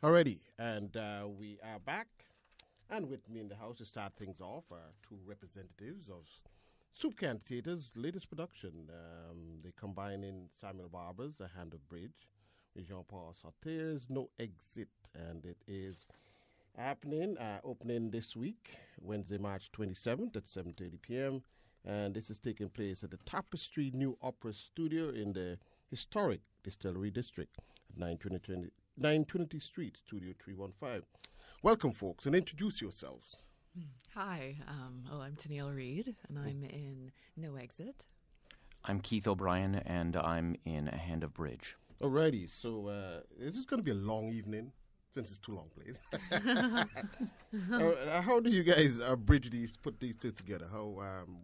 Alrighty, and we are back. And with me in the house to start things off are two representatives of Soup Can Theatre's latest production. They combine in Samuel Barber's A Hand of Bridge with Jean-Paul Sartre's No Exit. And it is happening, opening this week, Wednesday, March 27th at 7:30 p.m. And this is taking place at the Tapestry New Opera Studio in the historic Distillery District at 920 Street, Studio 315. Welcome, folks, and introduce yourselves. Hi, I'm Tennille Read, and I'm in No Exit. I'm Keith O'Brien, and I'm in A Hand of Bridge. Alrighty, so this is going to be a long evening, since it's too long, please. How do you guys put these two together?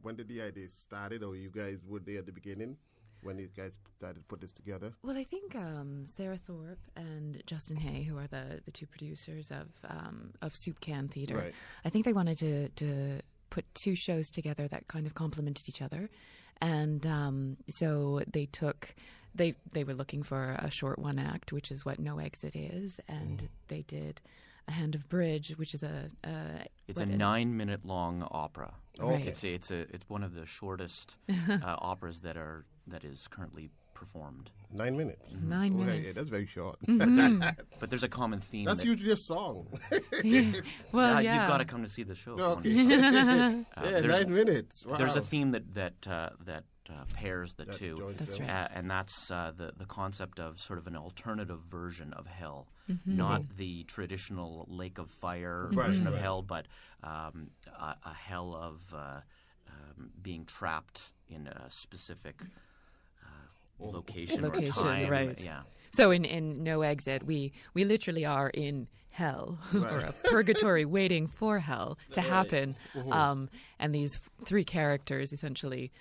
When did the idea started, or you guys were there at the beginning? When you guys decided to put this together? Well, I think Sarah Thorpe and Justin Hay, who are the two producers of Soup Can Theatre, right. I think they wanted to put two shows together that kind of complemented each other. And so they were looking for a short one act, which is what No Exit is, and they did A Hand of Bridge, which is It's a 9-minute long opera. Oh, right. okay. It's one of the shortest operas that is currently performed. 9 minutes. 9 minutes. Okay, yeah, that's very short. But there's a common theme. That's usually a song. Well, You've got to come to see the show. Okay. Yeah, 9 minutes. Wow. There's a theme that pairs the two. That's them. right. And that's the concept of sort of an alternative version of hell. Mm-hmm. Not the traditional lake of fire Right, version of right. hell, but a hell of being trapped in a specific location or time. Right. Yeah. So in No Exit, we literally are in hell Right. or a purgatory waiting for hell to happen. And these three characters essentially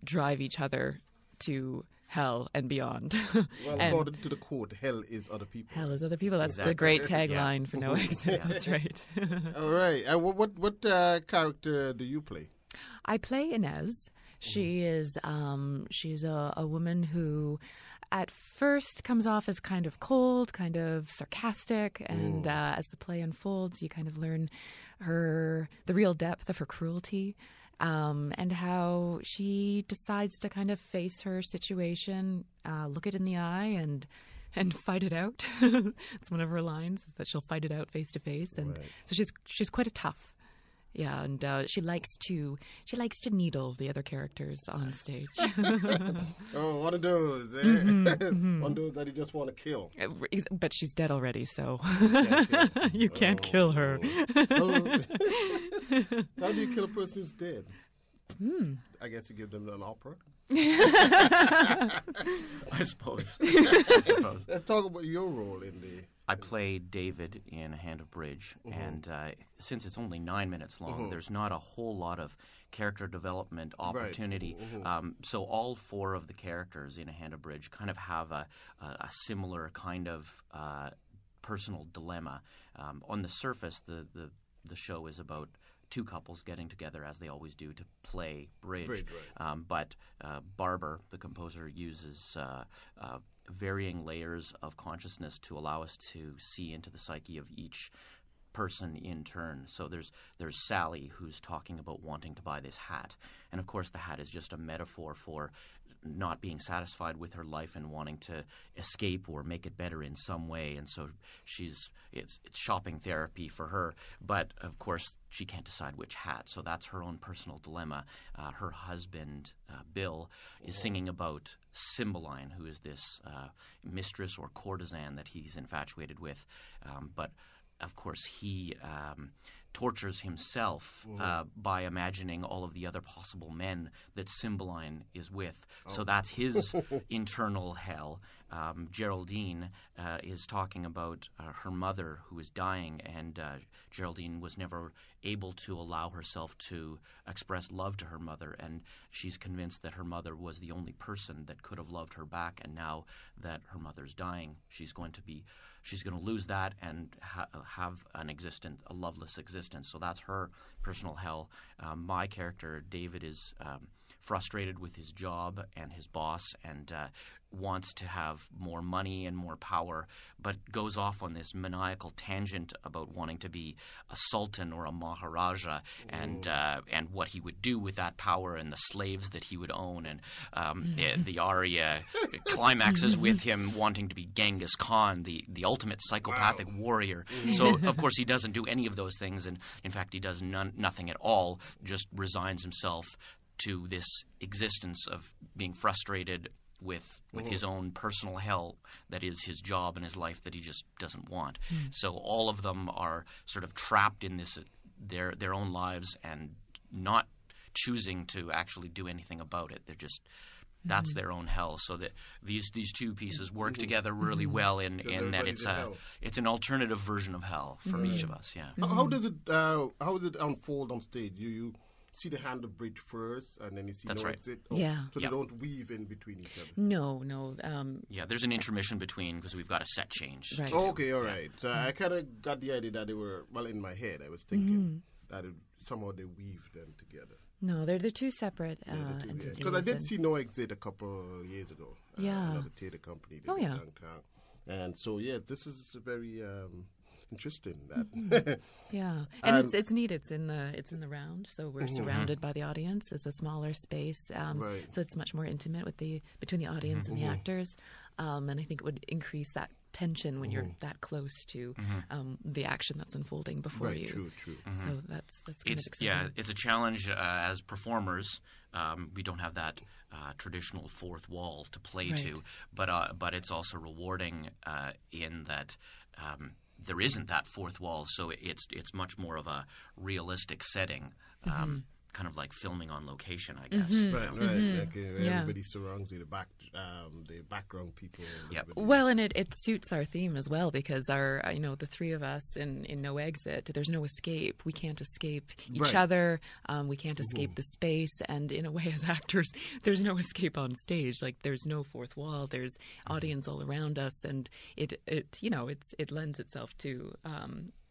drive each other to hell and beyond. Well, and according to the quote, hell is other people. hell is other people. That's Exactly. the great tagline for No Exit. Yeah. That's right. All right. What character do you play? I play Inez. She is she's a woman who at first comes off as kind of cold, kind of sarcastic, and as the play unfolds, you kind of learn the real depth of her cruelty, and how she decides to kind of face her situation, look it in the eye, and fight it out. It's one of her lines, is that she'll fight it out face to face, and Right. so she's quite a tough. Yeah, and she likes to needle the other characters on stage. Oh, one of those. Eh? One of those that you just want to kill. But she's dead already, so Can't you can't kill her. Oh. How do you kill a person who's dead? I guess you give them an opera. I suppose. Let's talk about your role in the... I play David in A Hand of Bridge, and since it's only 9 minutes long, there's not a whole lot of character development opportunity. So all four of the characters in A Hand of Bridge kind of have a similar kind of personal dilemma. On the surface, the show is about two couples getting together, as they always do, to play bridge. But Barber, the composer, uses varying layers of consciousness to allow us to see into the psyche of each person in turn. So there's Sally, who's talking about wanting to buy this hat. And of course the hat is just a metaphor for not being satisfied with her life and wanting to escape or make it better in some way. And so it's shopping therapy for her. But of course she can't decide which hat. So that's her own personal dilemma. Her husband, Bill, is singing about Cymbeline, who is this mistress or courtesan that he's infatuated with. But of course, he tortures himself by imagining all of the other possible men that Cymbeline is with. So that's his internal hell. Geraldine is talking about her mother who is dying, and Geraldine was never able to allow herself to express love to her mother, and she's convinced that her mother was the only person that could have loved her back, and now that her mother's dying, she's going to lose that and have a loveless existence. So that's her personal hell. My character, David, is frustrated with his job and his boss, and wants to have more money and more power, but goes off on this maniacal tangent about wanting to be a sultan or a maharaja, and what he would do with that power and the slaves that he would own. And the aria climaxes with him wanting to be Genghis Khan, the ultimate psychopathic warrior. So, of course, he doesn't do any of those things, and in fact, he does nothing at all, just resigns himself to this existence of being frustrated with his own personal hell that is his job and his life that he just doesn't want. So all of them are sort of trapped in this their own lives and not choosing to actually do anything about it. They're just that's their own hell. So that these two pieces work together really well in that it's an alternative version of hell for each of us. Yeah. How does it unfold on stage? You see the hand of bridge first, and then you see That's no right. exit. So they don't weave in between each other. No. Yeah, there's an intermission between because we've got a set change. Right. Okay, all right. So I kind of got the idea that they were in my head. I was thinking that somehow they weave them together. No, they're two separate entities. Because I did see No Exit a couple of years ago. Another theater company downtown. And so this is very interesting. That and it's neat. It's in the round, so we're surrounded by the audience. It's a smaller space, so it's much more intimate between the audience and the actors. And I think it would increase that tension when you're that close to the action that's unfolding before you. True. So that's kind of exciting. It's a challenge as performers. We don't have that traditional fourth wall to play to, but it's also rewarding in that. There isn't that fourth wall, so it's much more of a realistic setting, kind of like filming on location, I guess. Right. Okay, everybody surrounds you, the background people. Well, and it suits our theme as well because the three of us in No Exit, there's no escape. We can't escape each other. We can't escape the space, and in a way, as actors, there's no escape on stage. Like there's no fourth wall. There's audience all around us, and it lends itself to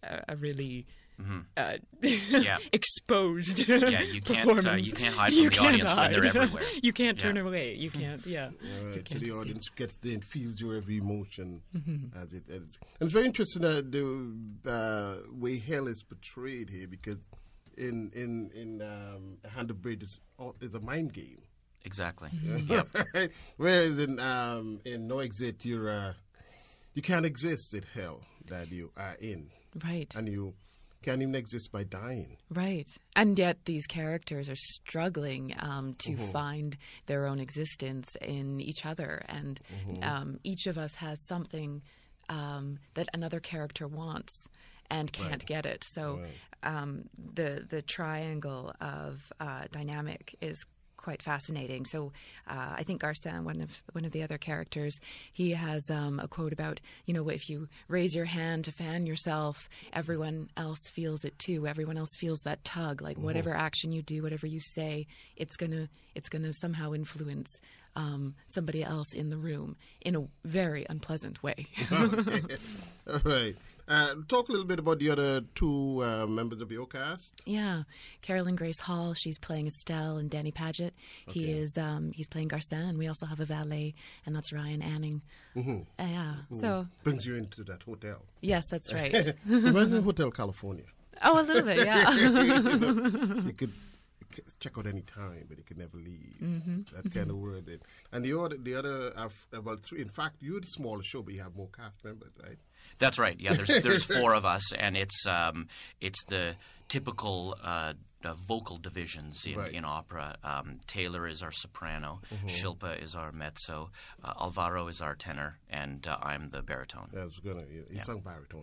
a really exposed you can't hide from the audience when they're everywhere. You can't turn away. You can't. So the audience gets there and feels your every emotion as it is. And it's very interesting that the way hell is portrayed here, because in Hand of Bridge is a mind game. Exactly. Right? Whereas in No Exit, you can't exist in hell that you are in. Right. And you can't even exist by dying. Right. And yet these characters are struggling to find their own existence in each other. And each of us has something that another character wants and can't get it. So the triangle of dynamic is quite fascinating. So I think Arsène, one of the other characters, he has a quote about, if you raise your hand to fan yourself, everyone else feels it too. Everyone else feels that tug. Like whatever action you do, whatever you say, it's gonna somehow influence somebody else in the room in a very unpleasant way. All right. Talk a little bit about the other two members of your cast. Yeah. Carolyn Grace Hall, she's playing Estelle, and Danny Paget, he's playing Arsène. We also have a valet, and that's Ryan Anning. So brings you into that hotel. Yes, that's right. It reminds me of Hotel California. Oh, a little bit, yeah. You could check out any time, but you could never leave. That kind of word. And the other about three. In fact, you're the smaller show, but you have more cast members, right? That's right. Yeah, there's four of us, and it's the typical vocal divisions in opera. Taylor is our soprano, Shilpa is our mezzo, Alvaro is our tenor, and I'm the baritone. I was gonna. You sung baritone.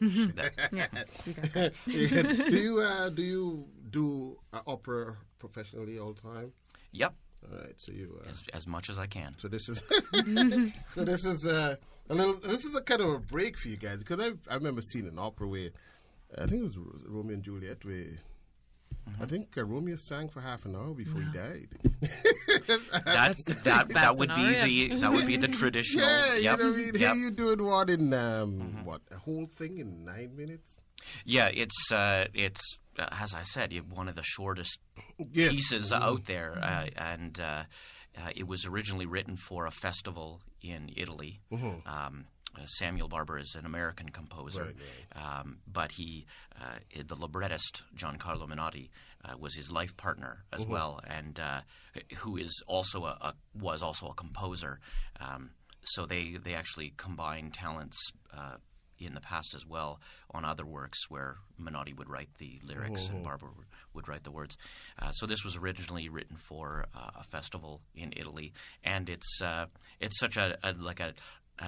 Do you do opera professionally all the time? Yep. All right. So you as much as I can. So this is this is a kind of a break for you guys, because I remember seeing an opera where I think it was Romeo and Juliet where. I think Romeo sang for half an hour before he died. that would be the traditional. Yeah, you know what I mean. Here you doing what in a whole thing in 9 minutes? Yeah, it's as I said, one of the shortest Yes. pieces out there, and it was originally written for a festival in Italy. Samuel Barber is an American composer, but the librettist Giancarlo Menotti was his life partner as well, and who is was also a composer. So they actually combined talents in the past as well on other works where Menotti would write the lyrics and Barber would write the words. So this was originally written for a festival in Italy, and it's such a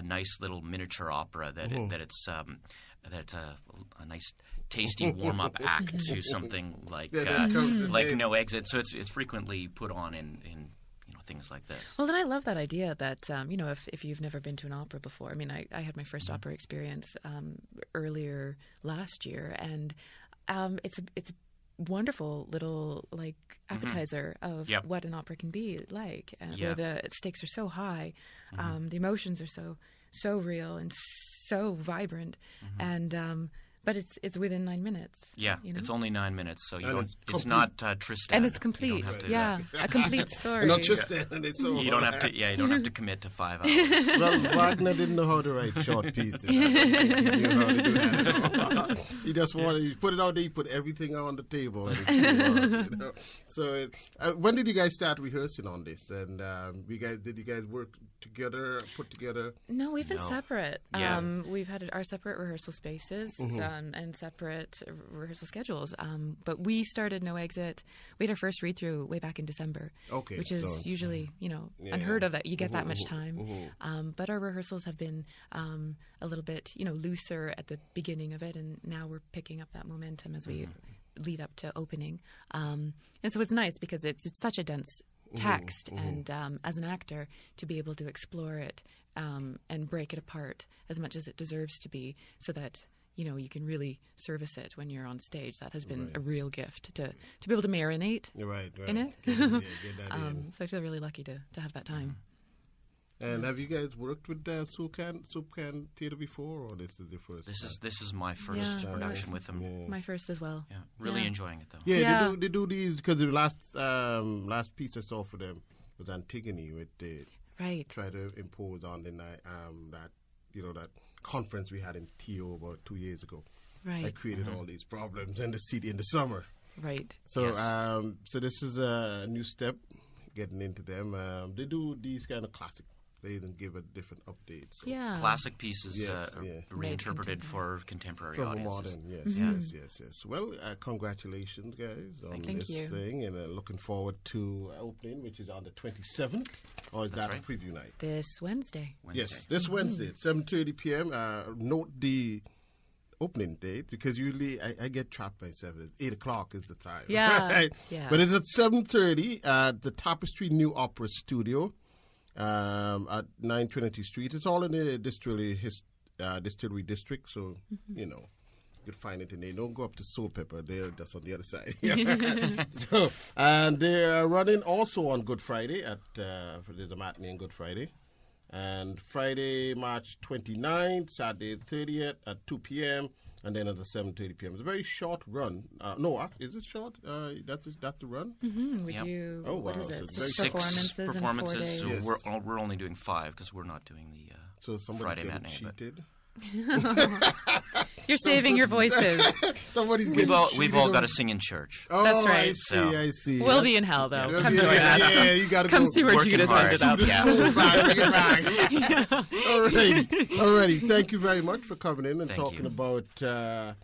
nice little miniature opera that it's a nice tasty warm up act to something like No Exit. So it's frequently put on in things like this. Well, then I love that idea that, if you've never been to an opera before. I mean, I had my first opera experience earlier last year, and it's a wonderful little appetizer of what an opera can be like, where the stakes are so high, the emotions are so real and so vibrant, and but it's within 9 minutes. Yeah, you know? It's only 9 minutes, so it's not Tristan. And it's complete. A complete story. Not Tristan, and it's over. You don't have to. Yeah, you don't have to commit to 5 hours. Well, Wagner didn't know how to write short pieces. He knew how to do that. He just wanted to put it out there. He put everything on the table. And So, when did you guys start rehearsing on this? And did you guys work together, put together? No, we've been separate. Yeah. We've had our separate rehearsal spaces and separate rehearsal schedules. But we started No Exit. We had our first read through way back in December, which is usually unheard of that you get that much time. But our rehearsals have been a little bit looser at the beginning of it, and now we're picking up that momentum as we lead up to opening. And so it's nice because it's such a dense text, and as an actor to be able to explore it and break it apart as much as it deserves to be, so that you can really service it when you're on stage. That has been a real gift to be able to marinate in it. Get that in. So I feel really lucky to have that time. And have you guys worked with Soup Can Theatre before, or this is your first? This is my first production with them. Yeah. My first as well. Yeah, really enjoying it though. Yeah, they do these because the last piece I saw for them was Antigone, which they try to impose on the night that conference we had in TO about 2 years ago. Right. That created all these problems in the city in the summer. Right. So so this is a new step, getting into them. They do these kind of classic plays and give a different update. So. Yeah. Classic pieces reinterpreted for contemporary audiences. Modern, yes. Well, congratulations, guys, on this thing, and looking forward to opening, which is on the 27th, or is that a preview night? This Wednesday. Yes, this Wednesday, 7:30 p.m. Note the opening date, because usually I get trapped myself. 8 o'clock is the time. Yeah. Right? Yeah. But it's at 7:30 at the Tapestry New Opera Studio at 9 Trinity Street. It's all in the distillery district, so you could find it in there. Don't go up to Soul Pepper; they're just on the other side. So, and they're running also on Good Friday there's a matinee on Good Friday. And Friday, March 29th, Saturday 30th at 2 p.m., and then at 7:30 p.m. It's a very short run. Is it short? That's the run? Mm-hmm. We do, what is it? Six performances. In 4 days. So we're only doing 5 because we're not doing the Friday matinee. Cheated. You're saving your voices. Somebody's getting We've all got to sing in church. Oh, that's right. I see. We'll be in hell, though. Come join us. Yeah, you got to come see where Judas ended up. Alrighty. Thank you very much for coming in and talking about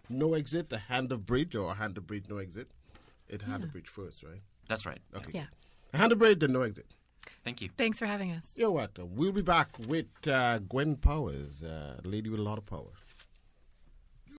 No Exit, The Hand of Bridge, or Hand of Bridge, No Exit. It had a bridge first, right? That's right. Okay. Yeah. Hand of Bridge, then No Exit. Thank you. Thanks for having us. You're welcome. We'll be back with Gwen Powers, a lady with a lot of power.